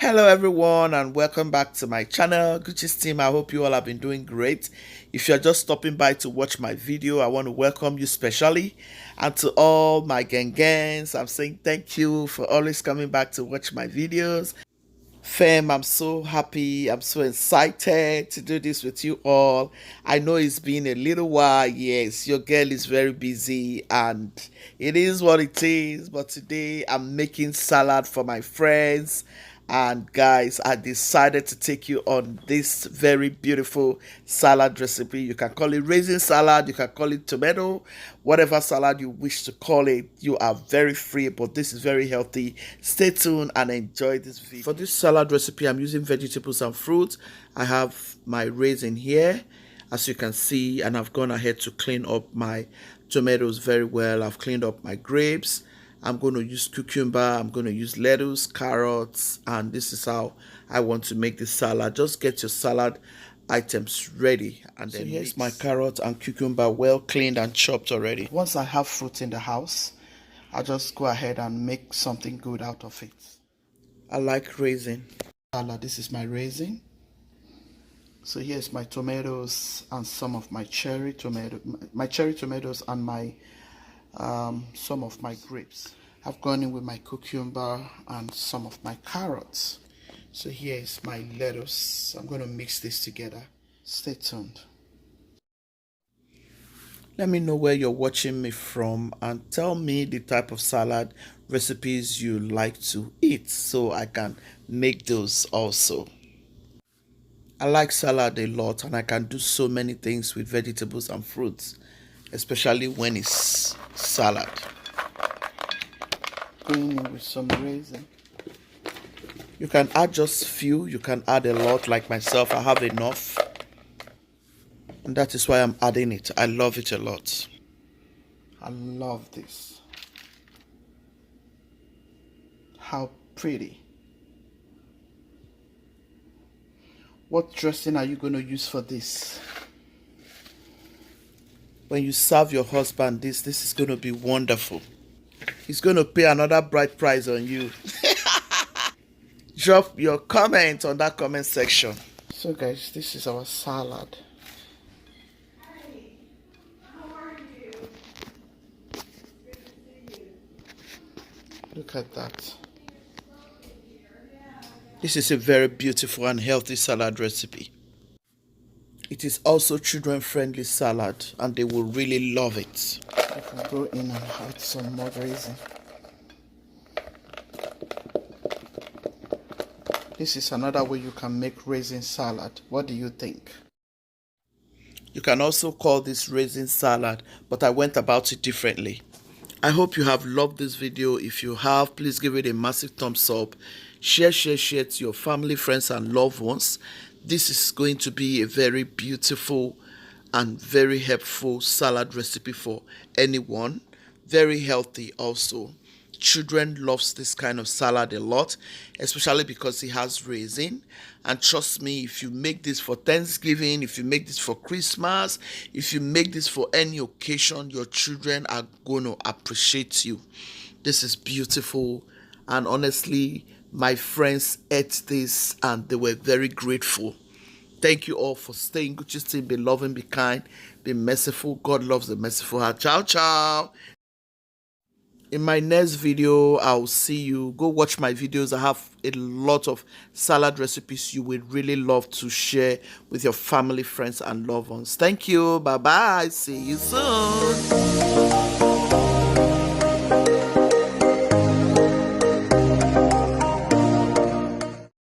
Hello everyone and welcome back to my channel, Gucci's team. I hope you all have been doing great. If you're just stopping by to watch my video, I want to welcome you specially, and to all my gangs, I'm saying thank you for always coming back to watch my videos. Fam, I'm so happy, I'm so excited to do this with you all. I know it's been a little while. Yes, your girl is very busy and it is what it is, but today I'm making salad for my friends. And guys, I decided to take you on this very beautiful salad recipe. You can call it raisin salad, you can call it tomato, whatever salad you wish to call it. You are very free, but this is very healthy. Stay tuned and enjoy this video. For this salad recipe, I'm using vegetables and fruits. I have my raisin here, as you can see, and I've gone ahead to clean up my tomatoes very well. I've cleaned up my grapes. I'm going to use cucumber, I'm going to use lettuce, carrots, and this is how I want to make this salad. Just get your salad items ready, and then here's my carrot and cucumber well cleaned and chopped already. Once I have fruit in the house, I'll just go ahead and make something good out of it. I like raisin salad. This is my raisin. So here's my tomatoes and some of my cherry tomatoes and my some of my grapes. I've gone in with my cucumber and some of my carrots. So here is my lettuce. I'm going to mix this together. Stay tuned. Let me know where you're watching me from and tell me the type of salad recipes you like to eat so I can make those also. I like salad a lot and I can do so many things with vegetables and fruits, especially when it's salad. Going in with some raisin. You can add just few, you can add a lot. Like myself, I have enough, and that is why I'm adding it. I love it a lot. I love this. How pretty. What dressing are you going to use for this? When you serve your husband this is going to be wonderful. He's going to pay another bright price on you. Drop your comment on that comment section. So guys, this is our salad. Hi, how are you? Good to see you. Look at that. This is a very beautiful and healthy salad recipe. It is also children-friendly salad and they will really love it. I can go in and add some more raisin. This is another way you can make raisin salad. What do you think? You can also call this raisin salad, but I went about it differently. I hope you have loved this video. If you have, please give it a massive thumbs up. Share to your family, friends, and loved ones. This is going to be a very beautiful and very helpful salad recipe for anyone. Very healthy also. Children loves this kind of salad a lot, especially because it has raisin. And trust me, if you make this for Thanksgiving, if you make this for Christmas, if you make this for any occasion, your children are going to appreciate you. This is beautiful, and honestly, my friends ate this and they were very grateful. Thank you all for staying. Gucci's team, be loving, be kind, be merciful. God loves the merciful heart. Ciao, ciao. In my next video, I'll see you. Go watch my videos. I have a lot of salad recipes you would really love to share with your family, friends, and loved ones. Thank you. Bye-bye. See you soon.